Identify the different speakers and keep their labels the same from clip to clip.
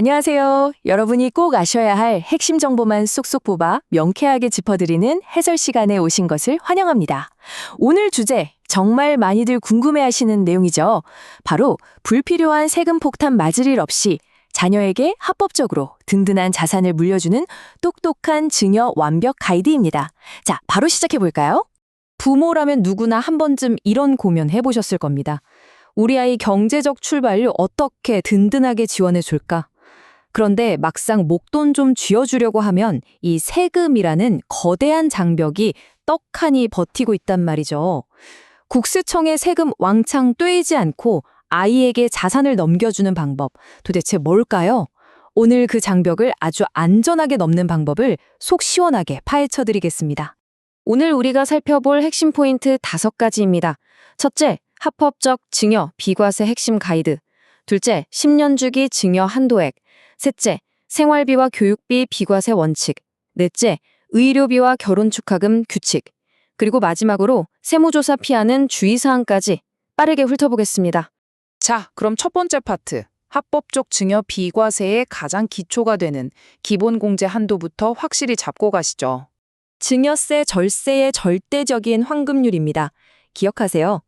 Speaker 1: 안녕하세요. 여러분이 꼭 아셔야 할 핵심 정보만 쏙쏙 뽑아 명쾌하게 짚어드리는 해설 시간에 오신 것을 환영합니다. 오늘 주제, 정말 많이들 궁금해하시는 내용이죠. 바로 불필요한 세금 폭탄 맞을 일 없이 자녀에게 합법적으로 든든한 자산을 물려주는 똑똑한 증여 완벽 가이드입니다. 자, 바로 시작해볼까요?
Speaker 2: 부모라면 누구나 한 번쯤 이런 고민 해보셨을 겁니다. 우리 아이 경제적 출발을 어떻게 든든하게 지원해 줄까? 그런데 막상 목돈 좀 쥐어주려고 하면 이 세금이라는 거대한 장벽이 떡하니 버티고 있단 말이죠. 국세청의 세금 왕창 떼이지 않고 아이에게 자산을 넘겨주는 방법, 도대체 뭘까요? 오늘 그 장벽을 아주 안전하게 넘는 방법을 속 시원하게 파헤쳐드리겠습니다. 오늘 우리가 살펴볼 핵심 포인트 5가지입니다. 첫째, 합법적 증여 비과세 핵심 가이드. 둘째, 10년 주기 증여 한도액. 셋째, 생활비와 교육비 비과세 원칙. 넷째, 의료비와 결혼 축하금 규칙. 그리고 마지막으로 세무조사 피하는 주의사항까지 빠르게 훑어보겠습니다.
Speaker 3: 자, 그럼 첫 번째 파트. 합법적 증여 비과세의 가장 기초가 되는 기본공제 한도부터 확실히 잡고 가시죠.
Speaker 2: 증여세 절세의 절대적인 환급률입니다. 기억하세요.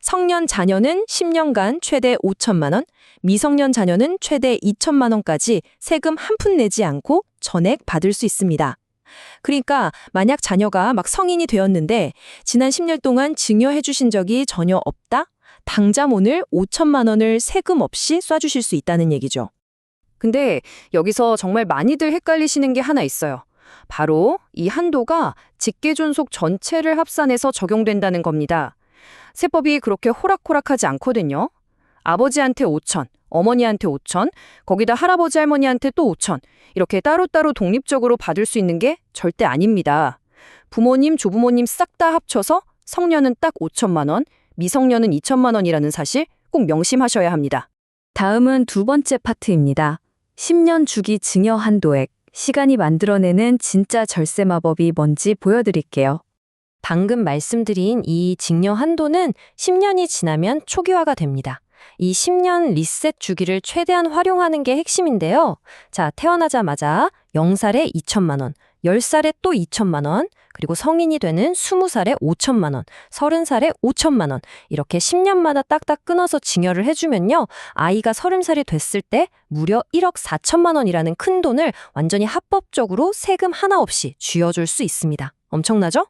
Speaker 2: 성년 자녀는 10년간 최대 5천만 원, 미성년 자녀는 최대 2천만 원까지 세금 한 푼 내지 않고 전액 받을 수 있습니다. 그러니까 만약 자녀가 막 성인이 되었는데 지난 10년 동안 증여해 주신 적이 전혀 없다? 당장 오늘 5천만 원을 세금 없이 쏴주실 수 있다는 얘기죠. 근데 여기서 정말 많이들 헷갈리시는 게 하나 있어요. 바로 이 한도가 직계존속 전체를 합산해서 적용된다는 겁니다. 세법이 그렇게 호락호락하지 않거든요. 아버지한테 5천, 어머니한테 5천, 거기다 할아버지 할머니한테 또 5천, 이렇게 따로따로 독립적으로 받을 수 있는 게 절대 아닙니다. 부모님, 조부모님 싹 다 합쳐서 성년은 딱 5천만 원, 미성년은 2천만 원이라는 사실 꼭 명심하셔야 합니다. 다음은 두 번째 파트입니다. 10년 주기 증여 한도액. 시간이 만들어내는 진짜 절세 마법이 뭔지 보여드릴게요. 방금 말씀드린 이 증여 한도는 10년이 지나면 초기화가 됩니다. 이 10년 리셋 주기를 최대한 활용하는 게 핵심인데요. 자, 태어나자마자 0살에 2천만 원, 10살에 또 2천만 원, 그리고 성인이 되는 20살에 5천만 원, 30살에 5천만 원, 이렇게 10년마다 딱딱 끊어서 증여를 해주면요. 아이가 30살이 됐을 때 무려 1억 4천만 원이라는 큰 돈을 완전히 합법적으로 세금 하나 없이 쥐어줄 수 있습니다. 엄청나죠?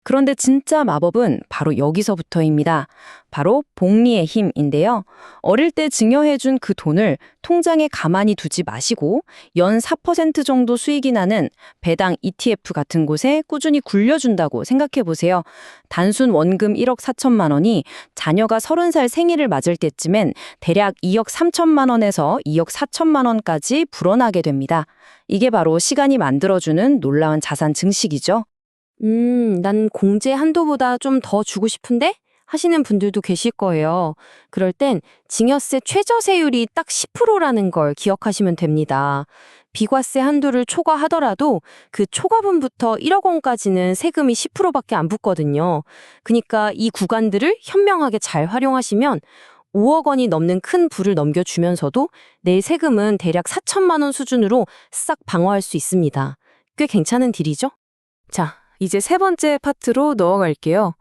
Speaker 2: 그런데 진짜 마법은 바로 여기서부터입니다. 바로 복리의 힘인데요. 어릴 때 증여해준 그 돈을 통장에 가만히 두지 마시고 연 4% 정도 수익이 나는 배당 ETF 같은 곳에 꾸준히 굴려준다고 생각해보세요. 단순 원금 1억 4천만 원이 자녀가 30살 생일을 맞을 때쯤엔 대략 2억 3천만 원에서 2억 4천만 원까지 불어나게 됩니다. 이게 바로 시간이 만들어주는 놀라운 자산 증식이죠. 난 공제 한도보다 좀 더 주고 싶은데? 하시는 분들도 계실 거예요. 그럴 땐 증여세 최저세율이 딱 10%라는 걸 기억하시면 됩니다. 비과세 한도를 초과하더라도 그 초과분부터 1억 원까지는 세금이 10%밖에 안 붙거든요. 그러니까 이 구간들을 현명하게 잘 활용하시면 5억 원이 넘는 큰 부를 넘겨주면서도 내 세금은 대략 4천만 원 수준으로 싹 방어할 수 있습니다. 꽤 괜찮은 딜이죠? 자, 이제 세 번째 파트로 넘어갈게요.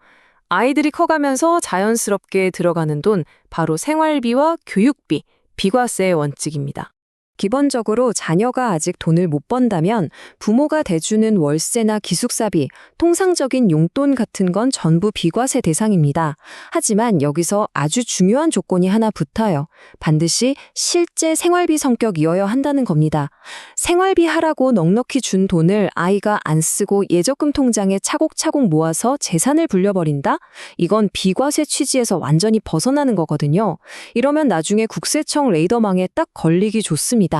Speaker 2: 아이들이 커가면서 자연스럽게 들어가는 돈, 바로 생활비와 교육비, 비과세의 원칙입니다. 기본적으로 자녀가 아직 돈을 못 번다면 부모가 대주는 월세나 기숙사비, 통상적인 용돈 같은 건 전부 비과세 대상입니다. 하지만 여기서 아주 중요한 조건이 하나 붙어요. 반드시 실제 생활비 성격이어야 한다는 겁니다. 생활비 하라고 넉넉히 준 돈을 아이가 안 쓰고 예적금 통장에 차곡차곡 모아서 재산을 불려버린다? 이건 비과세 취지에서 완전히 벗어나는 거거든요. 이러면 나중에 국세청 레이더망에 딱 걸리기 좋습니다.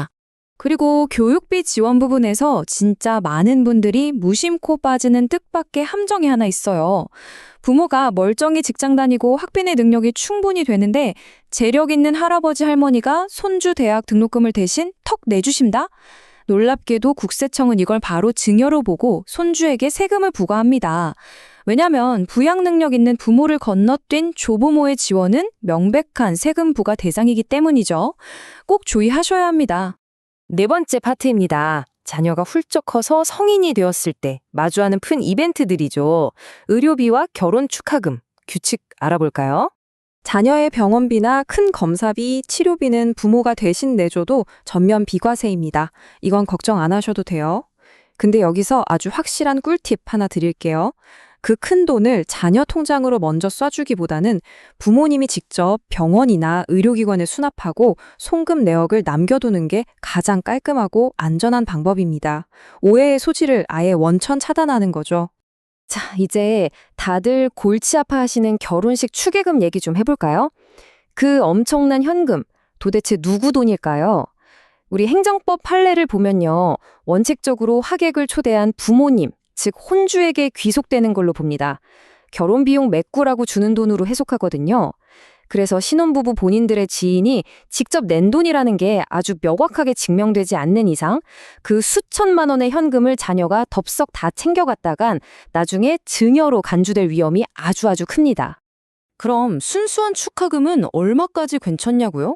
Speaker 2: 그리고 교육비 지원 부분에서 진짜 많은 분들이 무심코 빠지는 뜻밖의 함정이 하나 있어요. 부모가 멀쩡히 직장 다니고 학비내 능력이 충분히 되는데 재력 있는 할아버지 할머니가 손주 대학 등록금을 대신 턱 내주신다? 놀랍게도 국세청은 이걸 바로 증여로 보고 손주에게 세금을 부과합니다. 왜냐하면 부양 능력 있는 부모를 건너뛴 조부모의 지원은 명백한 세금 부과 대상이기 때문이죠. 꼭 주의하셔야 합니다. 네 번째 파트입니다. 자녀가 훌쩍 커서 성인이 되었을 때 마주하는 큰 이벤트들이죠. 의료비와 결혼 축하금, 규칙 알아볼까요? 자녀의 병원비나 큰 검사비, 치료비는 부모가 대신 내줘도 전면 비과세입니다. 이건 걱정 안 하셔도 돼요. 근데 여기서 아주 확실한 꿀팁 하나 드릴게요. 그 큰 돈을 자녀 통장으로 먼저 쏴주기보다는 부모님이 직접 병원이나 의료기관에 수납하고 송금 내역을 남겨두는 게 가장 깔끔하고 안전한 방법입니다. 오해의 소지를 아예 원천 차단하는 거죠. 자, 이제 다들 골치 아파하시는 결혼식 축의금 얘기 좀 해볼까요? 그 엄청난 현금, 도대체 누구 돈일까요? 우리 행정법 판례를 보면요. 원칙적으로 하객을 초대한 부모님, 즉 혼주에게 귀속되는 걸로 봅니다. 결혼비용 메꾸라고 주는 돈으로 해석하거든요. 그래서 신혼부부 본인들의 지인이 직접 낸 돈이라는 게 아주 명확하게 증명되지 않는 이상 그 수천만 원의 현금을 자녀가 덥석 다 챙겨갔다간 나중에 증여로 간주될 위험이 아주 큽니다. 그럼 순수한 축하금은 얼마까지 괜찮냐고요?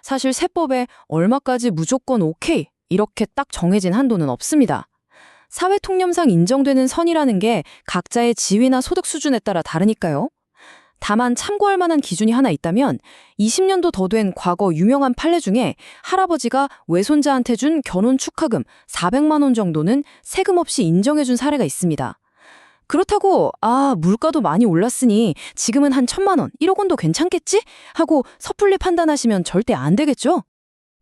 Speaker 2: 사실 세법에 얼마까지 무조건 오케이 이렇게 딱 정해진 한도는 없습니다. 사회통념상 인정되는 선이라는 게 각자의 지위나 소득 수준에 따라 다르니까요. 다만 참고할 만한 기준이 하나 있다면 20년도 더 된 과거 유명한 판례 중에 할아버지가 외손자한테 준 결혼 축하금 400만 원 정도는 세금 없이 인정해준 사례가 있습니다. 그렇다고 물가도 많이 올랐으니 지금은 한 1,000만 원, 1억 원도 괜찮겠지? 하고 섣불리 판단하시면 절대 안 되겠죠?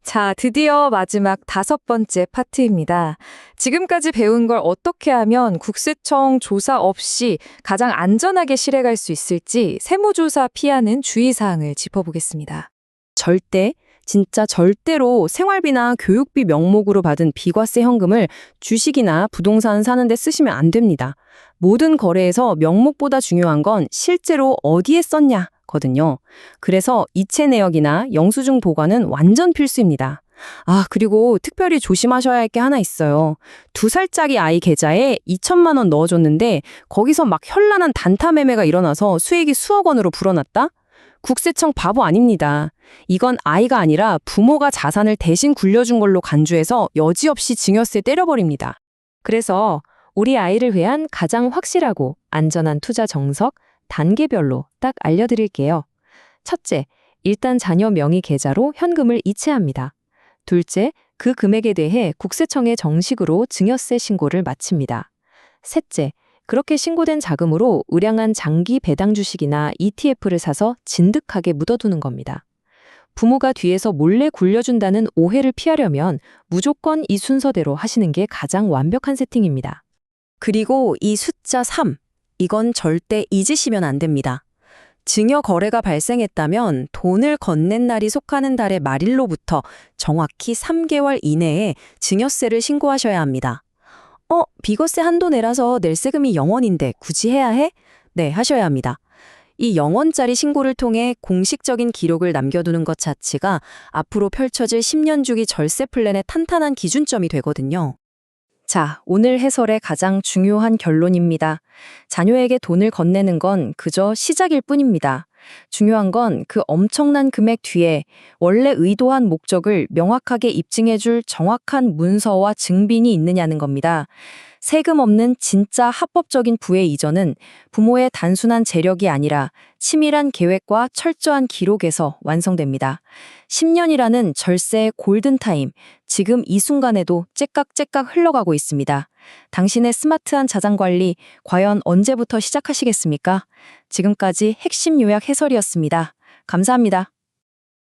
Speaker 2: 자, 드디어 마지막 5번째 파트입니다. 지금까지 배운 걸 어떻게 하면 국세청 조사 없이 가장 안전하게 실행할 수 있을지 세무조사 피하는 주의사항을 짚어보겠습니다. 절대, 진짜 절대로 생활비나 교육비 명목으로 받은 비과세 현금을 주식이나 부동산 사는 데 쓰시면 안 됩니다. 모든 거래에서 명목보다 중요한 건 실제로 어디에 썼냐 거든요. 그래서 이체 내역이나 영수증 보관은 완전 필수입니다. 그리고 특별히 조심하셔야 할 게 하나 있어요. 2살짜리 아이 계좌에 2천만 원 넣어줬는데 거기서 막 현란한 단타 매매가 일어나서 수익이 수억 원으로 불어났다? 국세청 바보 아닙니다. 이건 아이가 아니라 부모가 자산을 대신 굴려준 걸로 간주해서 여지없이 증여세 때려버립니다. 그래서 우리 아이를 위한 가장 확실하고 안전한 투자 정석, 단계별로 딱 알려드릴게요. 첫째, 일단 자녀 명의 계좌로 현금을 이체합니다. 둘째, 그 금액에 대해 국세청에 정식으로 증여세 신고를 마칩니다. 셋째, 그렇게 신고된 자금으로 우량한 장기 배당 주식이나 ETF를 사서 진득하게 묻어두는 겁니다. 부모가 뒤에서 몰래 굴려준다는 오해를 피하려면 무조건 이 순서대로 하시는 게 가장 완벽한 세팅입니다. 그리고 이 숫자 3, 이건 절대 잊으시면 안 됩니다. 증여 거래가 발생했다면 돈을 건넨 날이 속하는 달의 말일로부터 정확히 3개월 이내에 증여세를 신고하셔야 합니다. 비과세 한도 내라서 낼 세금이 0원인데 굳이 해야 해? 네, 하셔야 합니다. 이 0원짜리 신고를 통해 공식적인 기록을 남겨두는 것 자체가 앞으로 펼쳐질 10년 주기 절세 플랜의 탄탄한 기준점이 되거든요. 자, 오늘 해설의 가장 중요한 결론입니다. 자녀에게 돈을 건네는 건 그저 시작일 뿐입니다. 중요한 건 그 엄청난 금액 뒤에 원래 의도한 목적을 명확하게 입증해줄 정확한 문서와 증빙이 있느냐는 겁니다. 세금 없는 진짜 합법적인 부의 이전은 부모의 단순한 재력이 아니라 치밀한 계획과 철저한 기록에서 완성됩니다. 10년이라는 절세의 골든타임, 지금 이 순간에도 째깍째깍 흘러가고 있습니다. 당신의 스마트한 자산관리, 과연 언제부터 시작하시겠습니까? 지금까지 핵심 요약 해설이었습니다. 감사합니다.